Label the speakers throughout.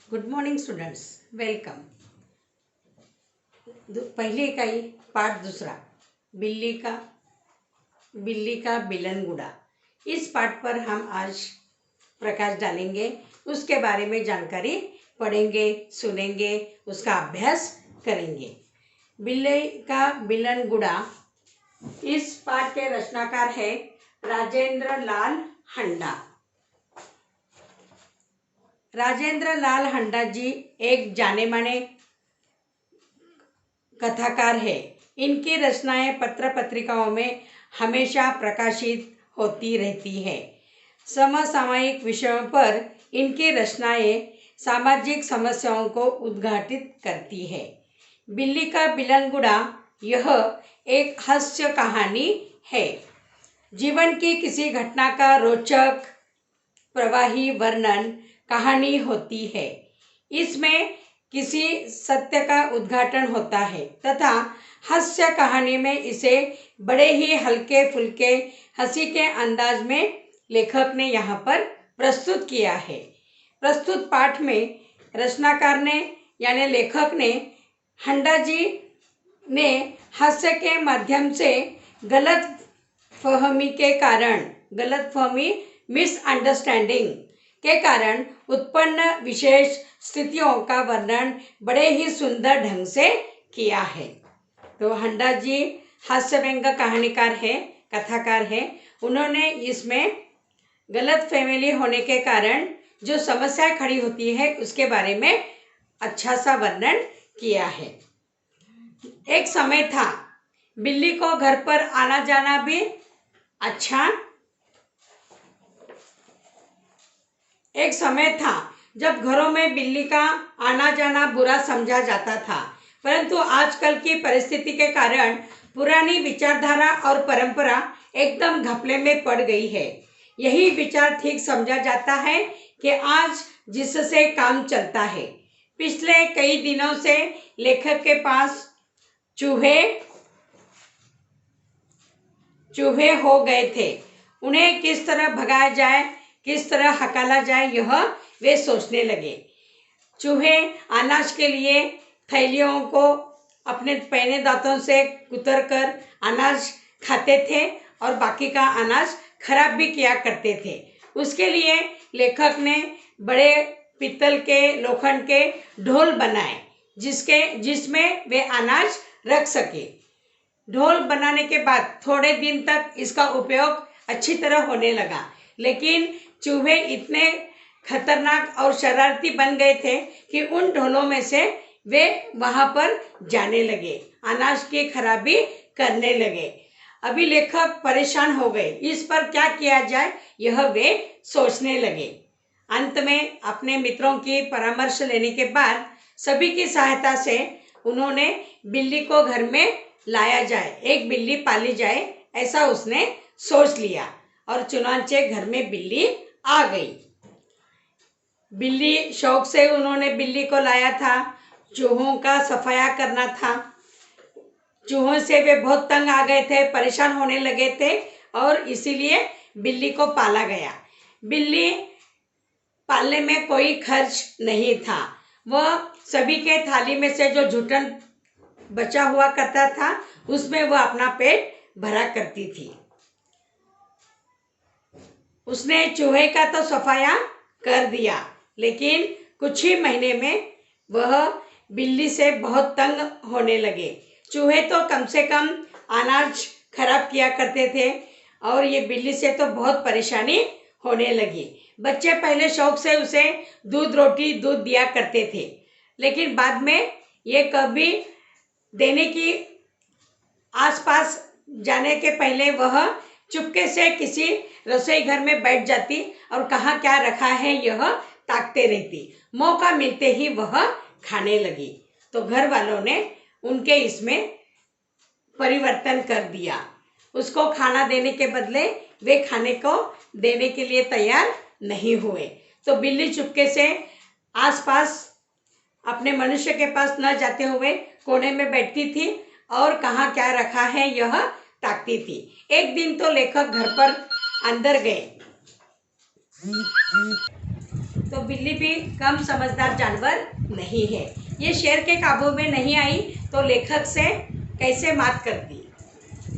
Speaker 1: Good morning students, welcome. पहली इकाई पाठ दूसरा, बिल्ली का बिलनगुड़ा। इस पाठ पर हम आज प्रकाश डालेंगे, उसके बारे में जानकारी पढ़ेंगे, सुनेंगे, उसका अभ्यास करेंगे। बिल्ली का बिलनगुड़ा। इस पाठ के रचनाकार है राजेंद्र लाल हंडा। राजेंद्र लाल हंडा जी एक जाने माने कथाकार है। इनकी रचनाएं पत्र पत्रिकाओं में हमेशा प्रकाशित होती रहती है। समसामयिक विषयों पर इनकी रचनाएं सामाजिक समस्याओं को उद्घाटित करती है। बिल्ली का बिलनगुड़ा यह एक हास्य कहानी है। जीवन की किसी घटना का रोचक प्रवाही वर्णन कहानी होती है। इसमें किसी सत्य का उद्घाटन होता है तथा हास्य कहानी में इसे बड़े ही हल्के फुल्के हंसी के अंदाज में लेखक ने यहाँ पर प्रस्तुत किया है। प्रस्तुत पाठ में रचनाकार ने यानी लेखक ने हंडा जी ने हास्य के माध्यम से गलतफहमी मिसअंडरस्टैंडिंग के कारण उत्पन्न विशेष स्थितियों का वर्णन बड़े ही सुंदर ढंग से किया है। तो हंडा जी हास्य व्यंग्य कहानीकार है, कथाकार है। उन्होंने इसमें गलतफहमी होने के कारण जो समस्या खड़ी होती है उसके बारे में अच्छा सा वर्णन किया है। एक समय था, बिल्ली को घर पर आना जाना भी एक समय था जब घरों में बिल्ली का आना जाना बुरा समझा जाता था, परंतु आजकल की परिस्थिति के कारण पुरानी विचारधारा और परंपरा एकदम घपले में पड़ गई है। यही विचार ठीक समझा जाता है कि आज जिससे काम चलता है। पिछले कई दिनों से लेखक के पास चूहे हो गए थे। उन्हें किस तरह भगाया जाए, किस तरह हकाला जाए, यह वे सोचने लगे। चूहे अनाज के लिए थैलियों को अपने पैने दांतों से कुतरकर अनाज खाते थे और बाकी का अनाज खराब भी किया करते थे। उसके लिए लेखक ने बड़े पीतल के लोखंड के ढोल बनाए जिसमें वे अनाज रख सके। ढोल बनाने के बाद थोड़े दिन तक इसका उपयोग अच्छी तरह होने लगा, लेकिन चूहे इतने खतरनाक और शरारती बन गए थे कि उन ढोलों में से वे वहां पर जाने लगे, अनाज की खराबी करने लगे। अभी लेखक परेशान हो गए, इस पर क्या किया जाए यह वे सोचने लगे। अंत में अपने मित्रों की परामर्श लेने के बाद सभी की सहायता से उन्होंने बिल्ली को घर में लाया जाए, एक बिल्ली पाली जाए, ऐसा उसने सोच लिया और चुनांचे घर में बिल्ली आ गई। बिल्ली शौक से उन्होंने बिल्ली को लाया था। चूहों का सफाया करना था। चूहों से वे बहुत तंग आ गए थे, परेशान होने लगे थे और इसीलिए बिल्ली को पाला गया। बिल्ली पालने में कोई खर्च नहीं था। वह सभी के थाली में से जो झूठन बचा हुआ करता था उसमें वह अपना पेट भरा करती थी। उसने चूहे का तो सफाया कर दिया, लेकिन कुछ ही महीने में वह बिल्ली से बहुत तंग होने लगे। चूहे तो कम से कम अनाज खराब किया करते थे और ये बिल्ली से तो बहुत परेशानी होने लगी। बच्चे पहले शौक से उसे दूध दिया करते थे, लेकिन बाद में ये कभी देने की आसपास जाने के पहले वह चुपके से किसी रसोई घर में बैठ जाती और कहाँ क्या रखा है यह ताकते रहती। मौका मिलते ही वह खाने लगी। तो घर वालों ने उनके इसमें परिवर्तन कर दिया। उसको खाना देने के बदले वे खाने को देने के लिए तैयार नहीं हुए। तो बिल्ली चुपके से आसपास अपने मनुष्य के पास न जाते हुए कोने में बैठती थी और कहाँ क्या रखा है यह ताकती थी। एक दिन तो लेखक घर पर अंदर गए तो बिल्ली भी कम समझदार जानवर नहीं है। ये शेर के काबू में नहीं आई तो लेखक से कैसे मात करती।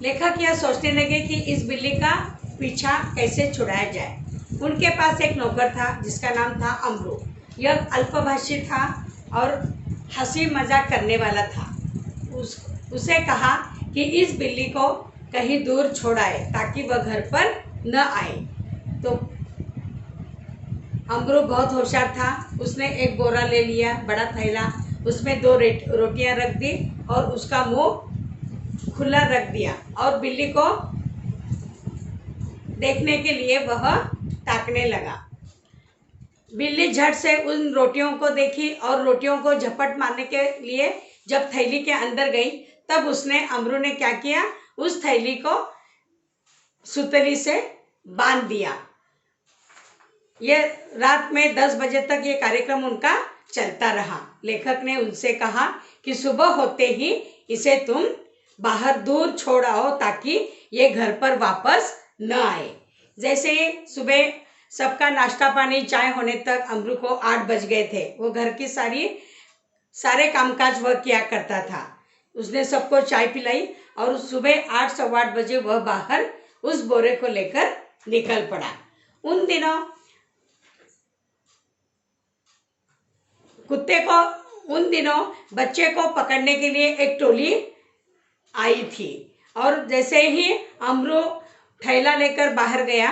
Speaker 1: लेखक यह सोचने लगे कि इस बिल्ली का पीछा कैसे छुड़ाया जाए। उनके पास एक नौकर था जिसका नाम था अमरू। यह अल्पभाषी था और हंसी मजाक करने वाला था। उसे कहा कि इस बिल्ली को कहीं दूर छोड़ाए ताकि वह घर पर न आए। तो अमरू बहुत होशियार था। उसने एक बोरा ले लिया, बड़ा थैला, उसमें 2 रोटियां रख दी और उसका मुंह खुला रख दिया और बिल्ली को देखने के लिए वह ताकने लगा। बिल्ली झट से उन रोटियों को देखी और रोटियों को झपट मारने के लिए जब थैली के अंदर गई तब अमरू ने क्या किया, उस थैली को सुतली से बांध दिया। ये रात में 10 बजे तक ये कार्यक्रम उनका चलता रहा। लेखक ने उनसे कहा कि सुबह होते ही इसे तुम बाहर दूर छोड़ आओ ताकि ये घर पर वापस न आए। जैसे ही सुबह सबका नाश्ता पानी चाय होने तक अमरू को 8 बज गए थे। वो घर की सारे कामकाज वह किया करता था। उसने सबको चाय पिलाई और सुबह 8 सवा 8 बजे वह बाहर उस बोरे को लेकर निकल पड़ा। उन दिनों बच्चे को पकड़ने के लिए एक टोली आई थी और जैसे ही अमरू थैला लेकर बाहर गया,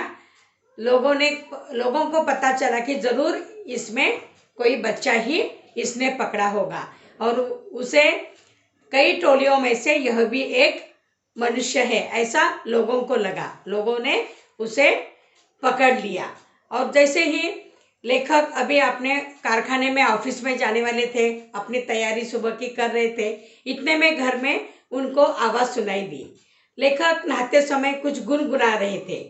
Speaker 1: लोगों को पता चला कि जरूर इसमें कोई बच्चा ही इसने पकड़ा होगा और उसे कई टोलियों में से यह भी एक मनुष्य है ऐसा लोगों को लगा। लोगों ने उसे पकड़ लिया और जैसे ही लेखक अभी अपने कारखाने में ऑफिस में जाने वाले थे, अपनी तैयारी सुबह की कर रहे थे, इतने में घर में उनको आवाज़ सुनाई दी। लेखक नहाते समय कुछ गुनगुना रहे थे।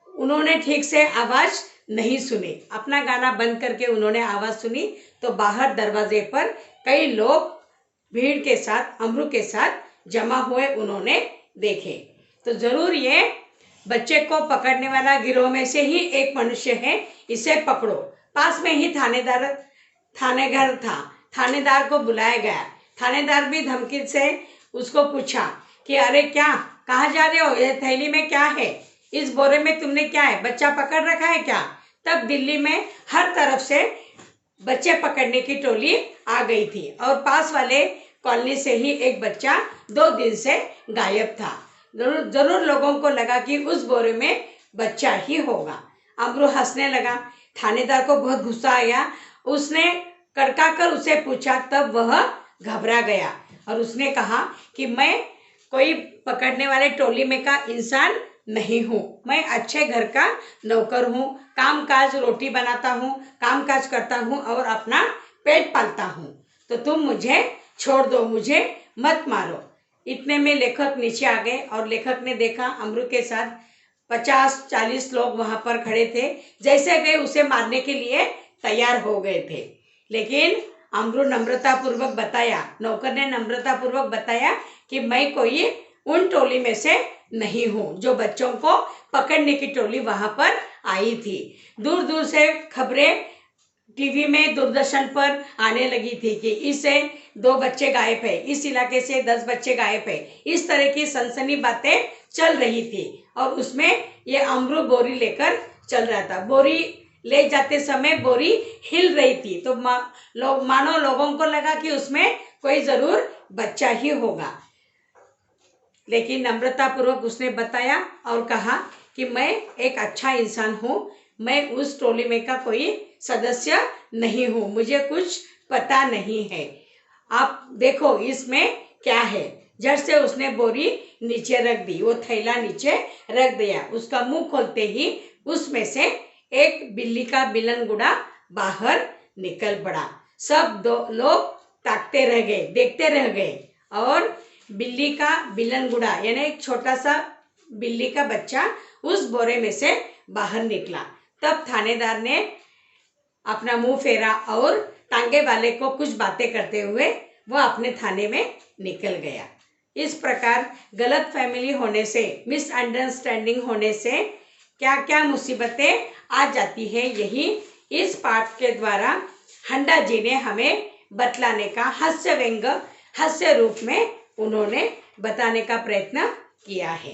Speaker 1: उन्होंने ठीक से आवाज़ नहीं सुनी। अपना गाना बंद करके उन्होंने आवाज़ सुनी तो बाहर दरवाजे पर कई लोग भीड़ के साथ अमरू के साथ जमा हुए उन्होंने देखे। तो ज़रूर ये बच्चे को पकड़ने वाला गिरोह में से ही एक मनुष्य है, इसे पकड़ो। पास में ही थानेघर था। थानेदार को बुलाया गया। थानेदार भी धमकी से उसको पूछा कि अरे क्या, कहाँ जा रहे हो, ये थैली में क्या है, इस बोरे में तुमने क्या है, बच्चा पकड़ रखा है क्या। तब दिल्ली में हर तरफ से बच्चे पकड़ने की टोली आ गई थी और पास वाले कॉलोनी से ही एक बच्चा 2 दिन से गायब था। जरूर लोगों को लगा कि उस बोरे में बच्चा ही होगा। अमरू हंसने लगा। थानेदार को बहुत गुस्सा आया। उसने कड़का कर उसे पूछा, तब वह घबरा गया और उसने कहा कि मैं कोई पकड़ने वाले टोली में का इंसान नहीं हूँ, मैं अच्छे घर का नौकर हूँ, कामकाज रोटी बनाता हूँ, कामकाज करता हूँ और अपना पेट पालता हूँ, तो तुम मुझे छोड़ दो, मुझे मत मारो। इतने में लेखक नीचे आ गए और लेखक ने देखा अमरू के साथ 50-40 लोग वहाँ पर खड़े थे। जैसे गए उसे मारने के लिए तैयार हो गए थे, लेकिन अमरू नौकर ने नम्रतापूर्वक बताया कि मैं कोई उन टोली में से नहीं हूँ जो बच्चों को पकड़ने की टोली वहाँ पर आई थी। दूर दूर से खबरें टीवी में, दूरदर्शन पर आने लगी थी कि इससे 2 बच्चे गायब है, इस इलाके से 10 बच्चे गायब है। इस तरह की सनसनी बातें चल रही थी और उसमें ये अमरू बोरी लेकर चल रहा था। बोरी ले जाते समय बोरी हिल रही थी तो मानो लोगों को लगा कि उसमें कोई जरूर बच्चा ही होगा, लेकिन नम्रतापूर्वक उसने बताया और कहा कि मैं एक अच्छा इंसान हूँ, मैं उस टोली में का कोई सदस्य नहीं हूँ, मुझे कुछ पता नहीं है, आप देखो इसमें क्या है। झट से उसने बोरी नीचे रख दी, वो थैला नीचे रख दिया। उसका मुंह खोलते ही उसमें से एक बिल्ली का बिलनगुड़ा बाहर निकल पड़ा। सब लोग ताकते रह गए, देखते रह गए और बिल्ली का बिलनगुड़ा यानी एक छोटा सा बिल्ली का बच्चा उस बोरे में से बाहर निकला। तब थानेदार ने अपना मुंह फेरा और टांगे वाले को कुछ बातें करते हुए वह अपने थाने में निकल गया। इस प्रकार गलत फैमिली होने से, मिसअंडरस्टैंडिंग होने से क्या क्या मुसीबतें आ जाती है, यही इस पाठ के द्वारा हंडा जी ने हमें बतलाने का हास्य व्यंग हास्य रूप में उन्होंने बताने का प्रयत्न किया है।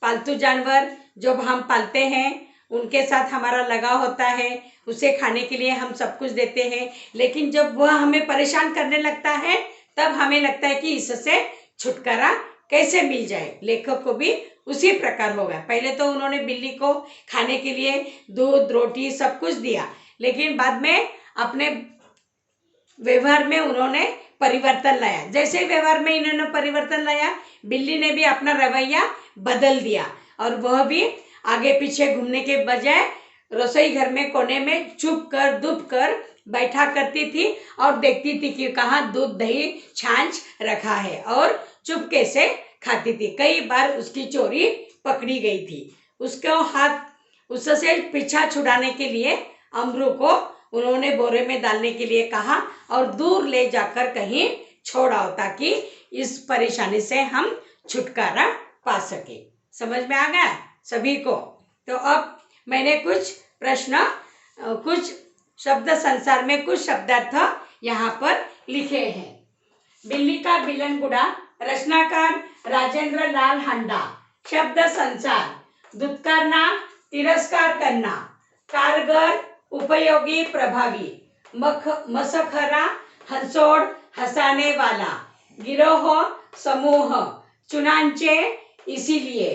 Speaker 1: पालतू जानवर जो हम पालते हैं उनके साथ हमारा लगाव होता है, उसे खाने के लिए हम सब कुछ देते हैं, लेकिन जब वह हमें परेशान करने लगता है तब हमें लगता है कि इससे छुटकारा कैसे मिल जाए। लेखक को भी उसी प्रकार होगा। पहले तो उन्होंने बिल्ली को खाने के लिए दूध रोटी सब कुछ दिया, लेकिन बाद में अपने व्यवहार में उन्होंने परिवर्तन लाया। जैसे व्यवहार में इन्होंने परिवर्तन लाया, बिल्ली ने भी अपना रवैया बदल दिया और वह भी आगे पीछे घूमने के बजाय रसोई घर में कोने में चुप कर दुप कर बैठा करती थी और देखती थी कि कहाँ दूध दही छाछ रखा है और चुपके से खाती थी। कई बार उसकी चोरी पकड़ी गई थी। उससे पीछा छुड़ाने के लिए अमरू को उन्होंने बोरे में डालने के लिए कहा और दूर ले जाकर कहीं छोड़ा ताकि इस परेशानी से हम छुटकारा पा सके। समझ में आ गया सभी को? तो अब मैंने कुछ प्रश्न कुछ शब्द संसार में कुछ शब्दार्थ यहाँ पर लिखे हैं। बिल्ली का बिलनगुड़ा, रचनाकार राजेंद्र लाल हांडा। शब्द संसार, दुत्कारना, तिरस्कार करना, कारगर, उपयोगी, प्रभावी, मसखरा, हंसोड़, हंसाने वाला, गिरोह, समूह, चुनांचे, इसीलिए,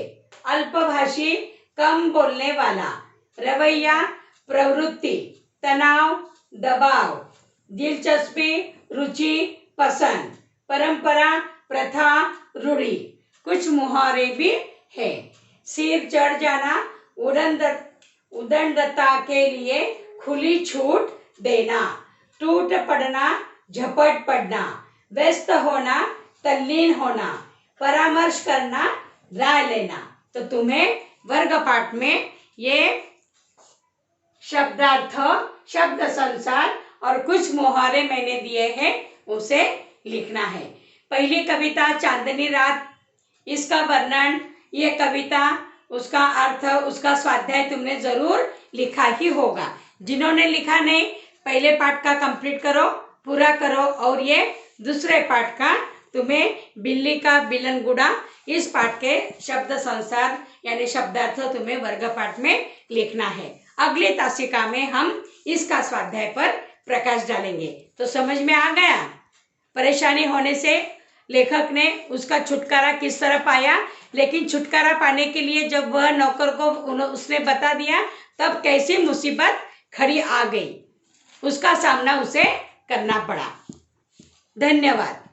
Speaker 1: अल्पभाषी, कम बोलने वाला, रवैया, प्रवृत्ति, तनाव, दबाव, दिलचस्पी, रुचि, पसंद, परंपरा, प्रथा, रूढ़ी। कुछ मुहावरे भी है। सिर चढ़ जाना, उदंडता के लिए खुली छूट देना, टूट पड़ना, झपट पड़ना, व्यस्त होना, तल्लीन होना, परामर्श करना, राय लेना। तो तुम्हें वर्ग पाठ में ये शब्दार्थ, शब्द संसार और कुछ मुहावरे मैंने दिए हैं, उसे लिखना है। पहली कविता चांदनी रात, इसका वर्णन, ये कविता, उसका अर्थ, उसका स्वाध्याय तुमने जरूर लिखा ही होगा। जिन्होंने लिखा नहीं, पहले पाठ का कंप्लीट करो, पूरा करो और ये दूसरे पाठ का तुम्हें बिल्ली का बिलनगुड़ा, इस पाठ के शब्द संसार यानी शब्दार्थ तुम्हें वर्ग पाठ में लिखना है। अगली तासिका में हम इसका स्वाध्याय पर प्रकाश डालेंगे। तो समझ में आ गया? परेशानी होने से लेखक ने उसका छुटकारा किस तरह पाया, लेकिन छुटकारा पाने के लिए जब वह नौकर को उसने बता दिया तब कैसी मुसीबत खड़ी आ गई, उसका सामना उसे करना पड़ा। धन्यवाद।